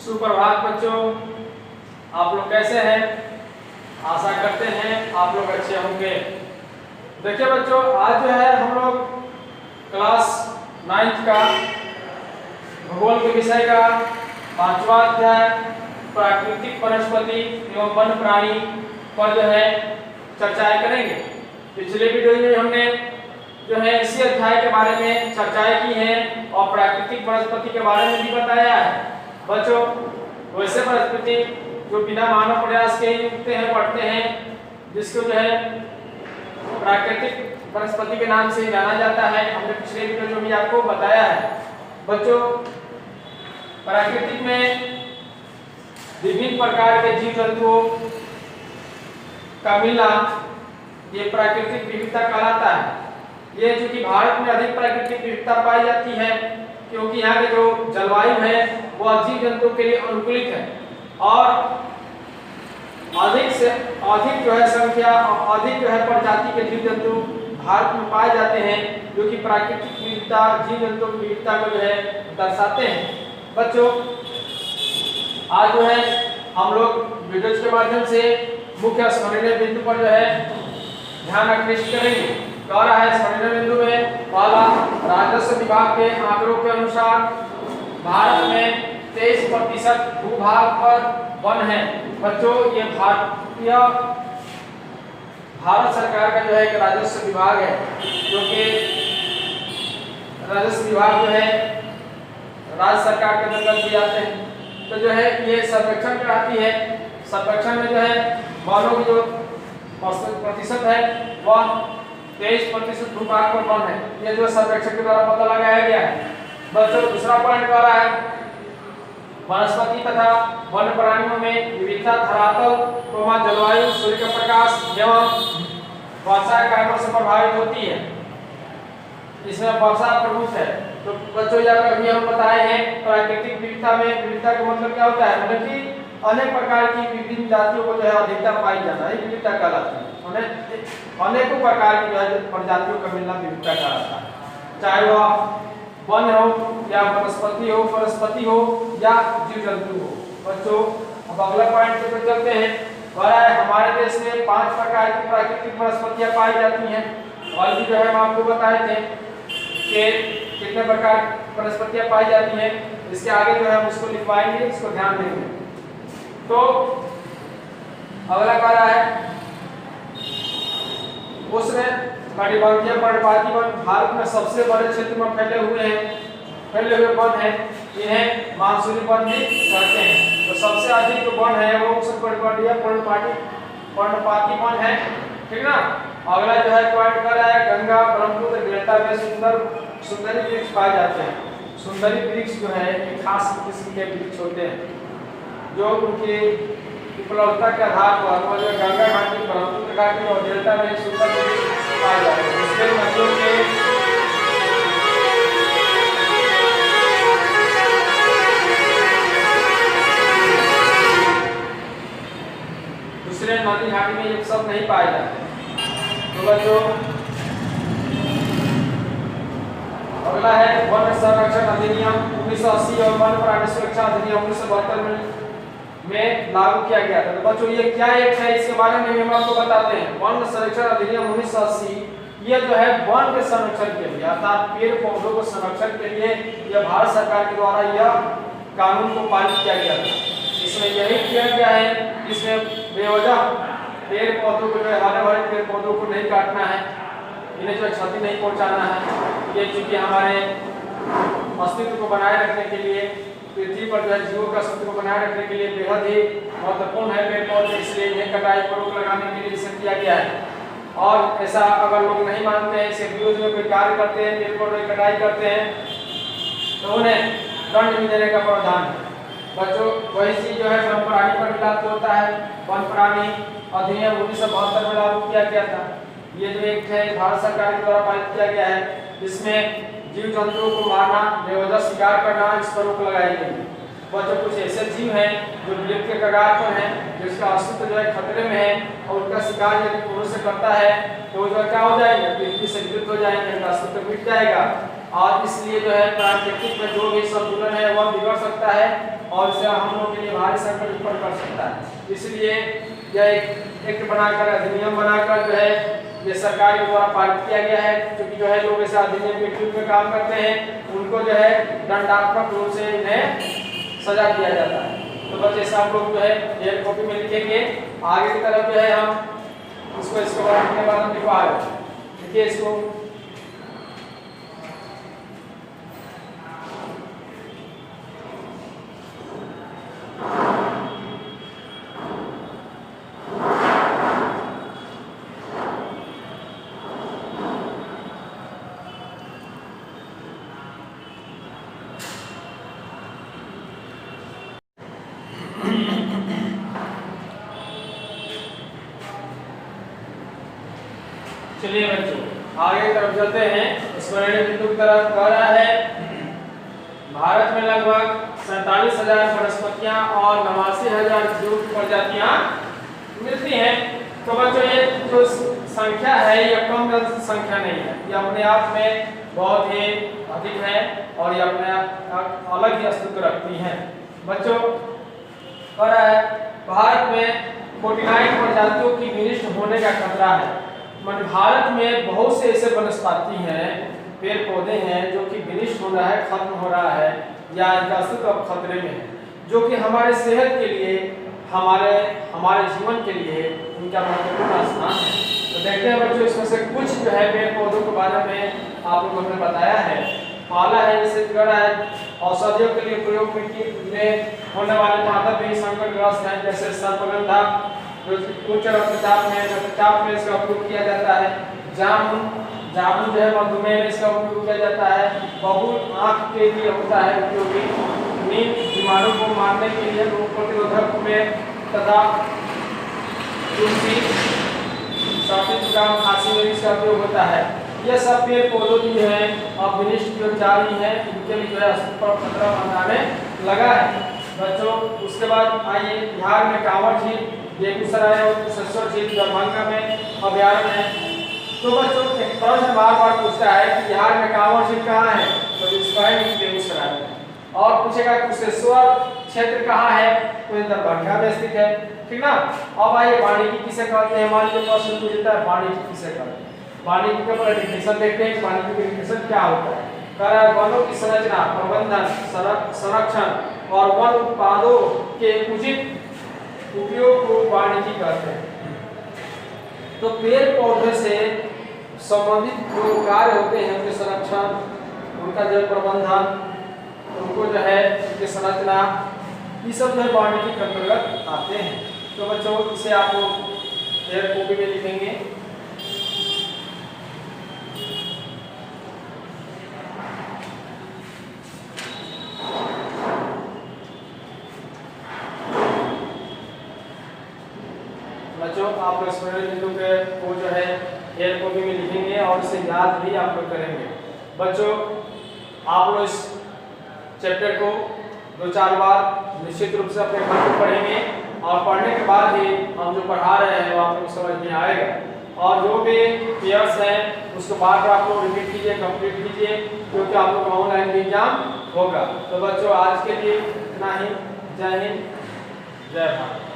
सुप्रभात बच्चों, आप लोग कैसे हैं? आशा करते हैं आप लोग अच्छे होंगे। देखिए बच्चों, आज जो है हम लोग क्लास 9th का भूगोल के विषय का 5वां अध्याय प्राकृतिक वनस्पति एवं वन्य प्राणी पर जो है चर्चाएं करेंगे। पिछले वीडियो में हमने जो है इसी अध्याय के बारे में चर्चाएं की हैं और प्राकृतिक वनस्पति के बारे में भी बताया है। बच्चों, वैसे वनस्पति जो बिना मानव प्रयास के ही उगते हैं, बढ़ते हैं, जिसको जो है प्राकृतिक वनस्पति के नाम से जाना जाता है। हमने पिछले वीडियो में आपको बताया है। बच्चों, प्राकृतिक में विभिन्न प्रकार के जीव जंतुओं का मिलना ये प्राकृतिक विविधता कहलाता है। ये चूंकि भारत में अधिक प्राकृतिक विविधता पाई जाती है, क्योंकि यहाँ के जो जलवायु है वह जीव जंतुओं के लिए अनुकूलित है और अधिक से अधिक जो है संख्या, अधिक जो है प्रजाति के जीव जंतु भारत में पाए जाते हैं, जो कि प्राकृतिक विविधता, जीव जंतुओं की विविधता को जो है दर्शाते हैं। बच्चों, आज जो है हम लोग वीडियोज के माध्यम से मुख्य स्मरणीय बिंदु पर जो है ध्यान आकृष्ट करेंगे। कह रहा है स्मरणीय बिंदु में पहला, राजस्व विभाग के आंकड़ों के अनुसार भारत में 23% भूभाग पर वन है। बच्चों, ये भारत सरकार का जो है एक राजस्व विभाग है, जो कि राजस्व विभाग जो है राज्य सरकार के अंतर्गत दिए जाते हैं। तो जो है ये सर्वेक्षण कराती है। सर्वेक्षण में जो है वनों की जो प्रतिशत है वह 23% भूभाग पर वन है। ये जो सर्वेक्षण के द्वारा पता लगाया गया है। बच्चों, दूसरा पॉइंट कह रहा है वनस्पति तथा वन्य प्राणियों में विविधता धरातल, जलवायु, सूर्य का प्रकाश एवं वर्षा के कारणों से प्रभावित होती है। इसमें वर्षा प्रमुख है। तो बच्चों, यहाँ अभी हम बताए हैं प्राकृतिक विविधता में विविधता का मतलब क्या होता है, मतलब कि अनेक प्रकार की विभिन्न जातियों को जो है अधिकता पाई जाना है, विविधता कहलाती है। अनेकों प्रकार की जो है प्रजातियों का मिलना विविधता कहलाता है, चाहे वह वन हो या वनस्पति हो या जीव जंतु हो। बच्चों, अब अगला पॉइंट पे चलते हैं। हमारे देश में 5 प्रकार की प्राकृतिक वनस्पतियां पाई जाती हैं और भी जो है हम आपको बताए थे कि कितने प्रकार वनस्पतियां पाई जाती हैं। इसके आगे जो है हम उसको लिखवाएंगे, इसको ध्यान देंगे। तो अगला कह रहा है उष्ण कटिबंधीय पर्णपाती वन भारत में सबसे बड़े क्षेत्र में फैले हुए वन है। इन्हें मानसूनी वन भी कहते हैं। तो सबसे अधिक जो वन है वो उष्ण कटिबंधीय पर्णपाती वन है, ठीक ना। अगला जो है पॉइंट कर रहा है गंगा ब्रह्मपुत्र डेल्टा में सुंदरी वृक्ष पाए जाते हैं। सुंदरी वृक्ष जो है एक खास किस्म के वृक्ष होते हैं जो उनकी उपलब्धता के आधार पर वो जो गंगा घाटी, ब्रह्मपुत्र घाटी और डेल्टा में सुंदर वृक्ष पाए जाते हैं। इसके नदियों के दूसरे नदी घाटी में ये सब नहीं पाए जाते। तो बच्चों, अगला है वन संरक्षण अधिनियम 1980 और वन प्राणी सुरक्षा अधिनियम 1972 में लागू किया गया था। तो बच्चों, ये क्या एक्ट है, इसके बारे में हम आपको बताते हैं। वन संरक्षण अधिनियम 1980 ये जो है वन के संरक्षण के लिए, अर्थात पेड़ पौधों को संरक्षण के लिए यह भारत सरकार के द्वारा यह कानून को पारित किया गया था। इसमें यही किया गया है, इसमें बेवजह पेड़ पौधों को, हरे भरे पेड़ पौधों को नहीं काटना है, इन्हें जो क्षति नहीं पहुंचाना है। ये चूंकि हमारे अस्तित्व को बनाए रखने के लिए, पृथ्वी पर जो है जीवों का अस्तित्व को बनाए रखने के लिए बेहद ही महत्वपूर्ण है पेड़ पौधे, इसलिए इन्हें कटाई पर रोक लगाने के लिए इसे किया गया है। और ऐसा अगर लोग नहीं मानते हैं, इसके विरोध में कोई कार्य करते हैं, पेड़ पौधे की कटाई करते हैं, तो उन्हें दंड भी देने का प्रावधान है। बच्चों, वही चीज जो है वन प्राणी पर भी लागू होता है। वन प्राणी अधिनियम 1972 में लागू किया गया था। ये जो एक है भारत सरकार के द्वारा पारित किया गया है। इसमें जीव जंतुओं को मारना, बेवजह शिकार करना, इस पर रोक लगाई गई। बच्चों, कुछ ऐसे जीव हैं जो विलुप्त के कगार पर हैं, जिसका अस्तित्व जो है खतरे में है और उनका शिकार यदि पुरुष से करता है तो जो क्या हो जाएगा, पृथ्वी से विलुप्त हो जाएंगे, उनका अस्तित्व मिट जाएगा। और इसलिए जो है प्राकृतिक में जो भी संतुलन है वह बिगड़ सकता है और इसे हम लोग के लिए भारी संकट उत्पन्न कर सकता है। इसलिए यह एक एक्ट बनाकर, अधिनियम बनाकर जो है ये सरकार के द्वारा पारित किया गया है, क्योंकि जो है लोग ऐसे अधिनियम के विरुद्ध में काम करते हैं उनको जो है दंडात्मक रूप से इन्हें सजा दिया जाता है। तो बच्चे सब लोग जो है ये कॉपी में लिखेंगे। आगे की तरफ जो है हम इसको बाद लिखने के बाद हम लिखवा रहे हैं, देखिए इसको चलिए बच्चों आगे की तरफ चलते हैं। स्मरणीय बिंदु की तरफ कह रहा है भारत में लगभग 47,000 वनस्पतियां और 89,000 जीव प्रजातियां मिलती हैं। तो बच्चों ये जो संख्या है ये कम संख्या नहीं है, ये अपने आप में बहुत ही अधिक है और ये अपने आप अलग ही अस्तित्व रखती हैं। बच्चों कह रहा है भारत में 49 प्रजातियों की विनिष्ट होने का खतरा है। मन भारत में बहुत से ऐसे वनस्पति हैं, पेड़ पौधे हैं जो कि विनिष्ट हो रहा है, खत्म हो रहा है या इनका अस्तित्व अब खतरे में है, जो कि हमारे सेहत के लिए, हमारे जीवन के लिए उनका महत्वपूर्ण स्थान है। तो देखते हैं बच्चों इसमें से कुछ जो है पेड़ पौधों के बारे में आप लोगों ने बताया है। पहला है जैसे कह रहा है औषधियों के लिए प्रयोग में होने वाले पादप भी संकटग्रस्त हैं, जैसे सर्पगंधा जो उच्च रक्तचाप में इसका उपयोग किया जाता है। जामुन जो है मधुमेह में इसका उपयोग किया जाता है। बबूल आँख के लिए होता है उपयोगी। नीम बीमारों को मारने के लिए रोग प्रतिरोधक में तथा तुलसी सर्दी जुकाम खांसी में इसका उपयोग होता है। यह सब पेड़ पौधों की जो है अब विनिष्ट जो जा रही है इनके लिए जो है अस्तित्व पर खतरा मंडाने लगा है। बच्चों उसके बाद आइए बिहार में कांवर झील, बेगूसराय और ससुर झील दरभंगा में अभ्यारण्य है। तो बच्चों एक प्रश्न बार पूछता है कि बिहार में कांवर झील कहाँ है, तो इसका है बेगूसराय में। और पूछेगा कुशेश्वर क्षेत्र कहाँ है, तो ये दरभंगा में स्थित है, ठीक ना। अब आइए वानिकी किसे कहते हैं, मान लीजिए प्रश्न पूछता है वानिकी किसे कहते हैं। वानिकी का पहले डेफिनेशन देखते हैं, वानिकी की डेफिनेशन क्या होता है। कह रहा है वनों की संरचना, प्रबंधन, संरक्षण और वन उत्पादों के उचित उपयोग को वानिकी कहते हैं। तो पेड़ पौधे से संबंधित जो कार्य होते हैं उनके संरक्षण, उनका जल प्रबंधन, उनको जो है उनकी संरचना, ये सब जो है वानिकी के अंतर्गत आते हैं। तो बच्चों इसे आप लोग एक कॉपी में लिखेंगे। बच्चों आप लोग स्मरण बिंदु के को जो है एक कॉपी में लिखेंगे और इसे याद भी आप लोग करेंगे। बच्चों आप लोग इस चैप्टर को 2-4 बार निश्चित रूप से अपने घर में पढ़ेंगे और पढ़ने के बाद ही हम जो पढ़ा रहे हैं वो आप लोग समझ में आएगा। और जो भी पेयर्स हैं उसको बार बार आप लोग रिपीट कीजिए, कंप्लीट कीजिए, क्योंकि आप लोग ऑनलाइन भी एग्जाम होगा। तो बच्चों आज के लिए इतना ही। जय हिंद, जय भारत।